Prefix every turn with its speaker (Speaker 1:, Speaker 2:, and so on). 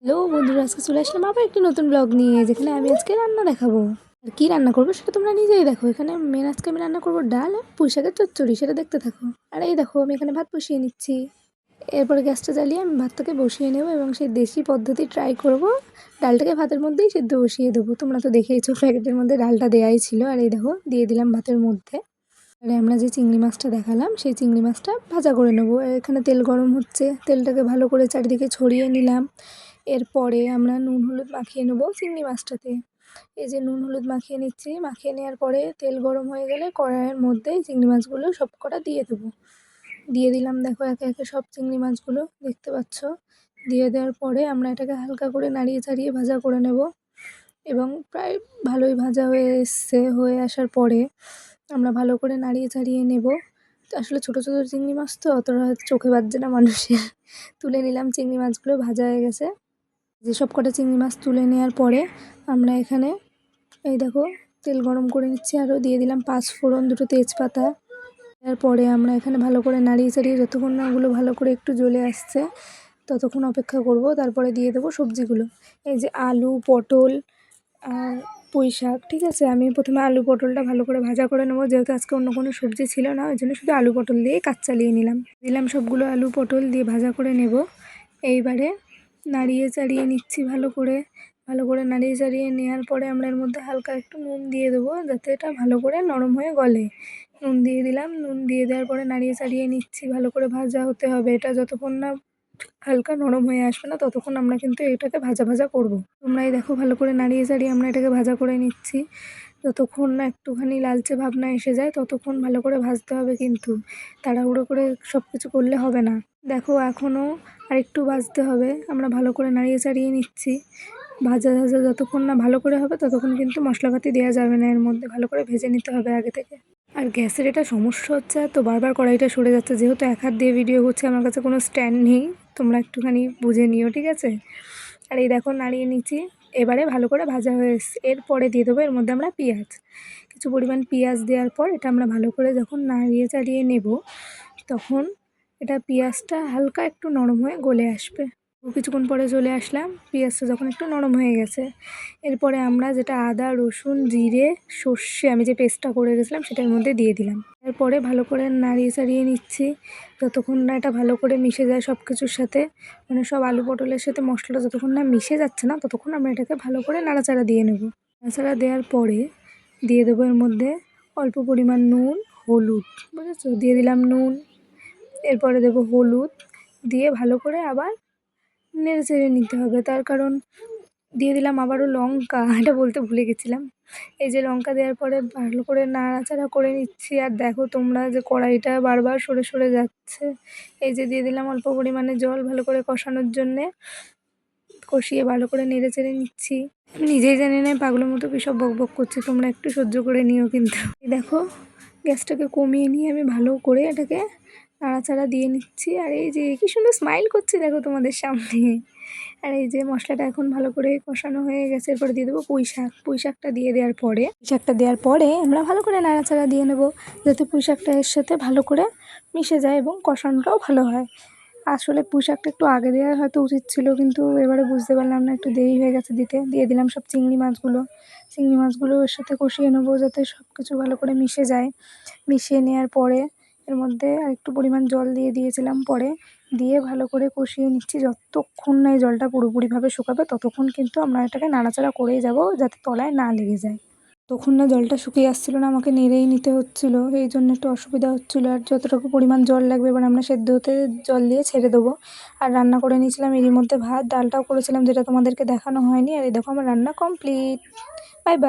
Speaker 1: Hello বন্ধুরা, আজকে চলে আসলাম আবার একটি নতুন ব্লগ নিয়ে, যেখানে আমি আজকে রান্না দেখাবো। আর কী রান্না করবো সেটা তোমরা নিজেই দেখো। এখানে আজকে আমি রান্না করবো ডাল আর পুঁই শাকের চচ্চড়ি, সেটা দেখতে থাকো। আর এই দেখো, আমি এখানে ভাত বসিয়ে নিচ্ছি। এরপরে গ্যাসটা জ্বালিয়ে আমি ভাতটাকে বসিয়ে নেবো এবং সেই দেশি পদ্ধতি ট্রাই করব। ডালটাকে ভাতের মধ্যেই সেদ্ধ বসিয়ে দেবো। তোমরা তো দেখেইছো প্যাকেটের মধ্যে ডালটা দেওয়াই ছিল। আর এই দেখো, দিয়ে দিলাম ভাতের মধ্যে। আর আমরা যে চিংড়ি মাছটা দেখালাম সেই চিংড়ি মাছটা ভাজা করে নেবো। এখানে তেল গরম হচ্ছে, তেলটাকে ভালো করে চারিদিকে ছড়িয়ে নিলাম। এরপরে আমরা নুন হলুদ মাখিয়ে নেবো চিংড়ি মাছটাতে। এই যে নুন হলুদ মাখিয়ে নিচ্ছি। মাখিয়ে নেওয়ার পরে তেল গরম হয়ে গেলে কড়াইয়ের মধ্যে চিংড়ি মাছগুলো সব কটা দিয়ে দেবো। দিয়ে দিলাম, দেখো একে একে সব চিংড়ি মাছগুলো দেখতে পাচ্ছ। দিয়ে দেওয়ার পরে আমরা এটাকে হালকা করে নাড়িয়ে চাড়িয়ে ভাজা করে নেব। এবং প্রায় ভালোই ভাজা হয়ে আসার পরে আমরা ভালো করে নাড়িয়ে চাড়িয়ে নেব। তো আসলে ছোটো ছোটো চিংড়ি মাছ তো অতটা হয়তো চোখে বাজছে না মানুষের। তুলে নিলাম, চিংড়ি মাছগুলো ভাজা হয়ে গেছে। যেসব কটা চিংড়ি মাছ তুলে নেওয়ার পরে আমরা এখানে এই দেখো তেল গরম করে নিচ্ছি। আরও দিয়ে দিলাম 5 ফোড়ন, 2টো তেজপাতা। তারপরে আমরা এখানে ভালো করে নাড়িয়ে চাড়িয়ে যতক্ষণ না ওগুলো ভালো করে একটু জ্বলে আসছে ততক্ষণ অপেক্ষা করব। তারপরে দিয়ে দেবো সবজিগুলো। এই যে আলু, পটল আর পুঁই শাক। ঠিক আছে, আমি প্রথমে আলু পটলটা ভালো করে ভাজা করে নেবো, যেহেতু আজকে অন্য কোনো সবজি ছিল না, ওই জন্য শুধু আলু পটল দিয়ে কাজ চালিয়ে দিলাম সবগুলো আলু পটল দিয়ে ভাজা করে নেব। এইবারে নাড়িয়ে চাড়িয়ে নিচ্ছি ভালো করে নাড়িয়ে চাড়িয়ে নেওয়ার পরে আমরা এর মধ্যে হালকা একটু নুন দিয়ে দেবো, যাতে এটা ভালো করে নরম হয়ে গলে। নুন দিয়ে দিলাম, নুন দিয়ে দেওয়ার পরে নাড়িয়ে চাড়িয়ে নিচ্ছি। ভালো করে ভাজা হতে হবে এটা, যতক্ষণ না হালকা নরম হয়ে আসবে না ততক্ষণ আমরা কিন্তু এটাকে ভাজা ভাজা করবো। তোমরাই দেখো, ভালো করে নাড়িয়ে চাড়িয়ে আমরা এটাকে ভাজা করে নিচ্ছি। যতক্ষণ না একটুখানি লালচে ভাব না এসে যায় ততক্ষণ ভালো করে ভাজতে হবে, কিন্তু তাড়াহুড়ো করে সব কিছু করলে হবে না। দেখো এখনও আরেকটু ভাজতে হবে। আমরা ভালো করে নাড়িয়ে চাড়িয়ে নিচ্ছি। ভাজা যতক্ষণ না ভালো করে হবে ততক্ষণ কিন্তু মশলাপাতি দেওয়া যাবে না, এর মধ্যে ভালো করে ভেজে নিতে হবে আগে থেকে। আর গ্যাসের এটা সমস্যা হচ্ছে, তো বারবার কড়াইটা সরে যাচ্ছে, যেহেতু এক হাত দিয়ে ভিডিও করছে, আমার কাছে কোনো স্ট্যান্ড নেই। তোমরা একটুখানি বুঝে নিও, ঠিক আছে। আর এই দেখো নাড়িয়ে নিচ্ছি। এবারে ভালো করে ভাজা হয়ে এসছে। এরপরে দিয়ে দেবো এর মধ্যে আমরা পেঁয়াজ, কিছু পরিমাণ পেঁয়াজ দেওয়ার পর এটা আমরা ভালো করে যখন নাড়িয়ে চাড়িয়ে নেব তখন এটা পেঁয়াজটা হালকা একটু নরম হয়ে গলে আসবে। কিছুক্ষণ পরে চলে আসলাম, পেঁয়াজটা যখন একটু নরম হয়ে গেছে। এরপরে আমরা যেটা আদা রসুন জিরে সর্ষে আমি যে পেস্টটা করে গেছিলাম সেটার মধ্যে দিয়ে দিলাম। এরপরে ভালো করে নাড়িয়ে চাড়িয়ে নিচ্ছি যতক্ষণ না এটা ভালো করে মিশে যায় সব কিছুর সাথে। মানে সব আলু পটলের সাথে মশলাটা যতক্ষণ না মিশে যাচ্ছে না ততক্ষণ আমরা এটাকে ভালো করে নাড়াচাড়া দিয়ে নেব। নাড়াচাড়া দেওয়ার পরে দিয়ে দেবো এর মধ্যে অল্প পরিমাণ নুন হলুদ, বুঝেছো, দিয়ে দিলাম নুন। এরপরে দেবো হলুদ, দিয়ে ভালো করে আবার নেড়ে চেড়ে নিতে হবে। তার কারণ দিয়ে দিলাম আবারও লঙ্কা, এটা বলতে ভুলে গেছিলাম। এই যে লঙ্কা দেওয়ার পরে ভালো করে নাড়াচাড়া করে নিচ্ছি। আর দেখো তোমরা যে কড়াইটা বারবার সরে সরে যাচ্ছে। এই যে দিয়ে দিলাম অল্প পরিমাণে জল ভালো করে কষানোর জন্যে। কষিয়ে ভালো করে নেড়ে চেড়ে নিচ্ছি। নিজেই জানি না পাগলের মতো কী সব বকবক করছি, তোমরা একটু সহ্য করে নিও কিন্তু। দেখো গ্যাসটাকে কমিয়ে নিয়ে আমি ভালো করে এটাকে নাড়াচাড়া দিয়ে নিচ্ছি। আর এই যে কী সুন্দর স্মাইল করছি দেখো তোমাদের সামনে। আর এই যে মশলাটা এখন ভালো করে কষানো হয়ে গেছে। এরপরে দিয়ে দেবো পুঁই শাকটা দিয়ে দেওয়ার পরে আমরা ভালো করে নাড়াচাড়া দিয়ে নেবো, যাতে পুঁই শাকটা এর সাথে ভালো করে মিশে যায় এবং কষানোটাও ভালো হয়। আসলে পুঁই শাকটা একটু আগে দেওয়া হয়তো উচিত ছিল, কিন্তু এবারে বুঝতে পারলাম না, একটু দেরি হয়ে গেছে দিতে। দিয়ে দিলাম সব চিংড়ি মাছগুলো এর সাথে কষিয়ে নেবো, যাতে সব কিছু ভালো করে মিশে যায়। মিশিয়ে নেওয়ার পরে এর মধ্যে আরেকটু পরিমাণ জল দিয়ে দিয়েছিলাম পরে, দিয়ে ভালো করে কষিয়ে নিচ্ছি। যতক্ষণ না এই জলটা পুরোপুরিভাবে শুকাবে ততক্ষণ কিন্তু আমরা এটাকে নাড়াচাড়া করেই যাব, যাতে তলায় না লেগে যায়। তখন না জলটা শুকিয়ে আসছিলো না, আমাকে নেড়েই নিতে হচ্ছিলো, এই জন্য একটু অসুবিধা হচ্ছিলো। আর যতটুকু পরিমাণ জল লাগবে এবার আমরা সেদ্ধ হতে জল দিয়ে ছেড়ে দেবো। আর রান্না করে নিয়েছিলাম এরই মধ্যে ভাত, ডালটাও করেছিলাম যেটা তোমাদেরকে দেখানো হয়নি। আর এই দেখো আমার রান্না কমপ্লিট। Bye bye.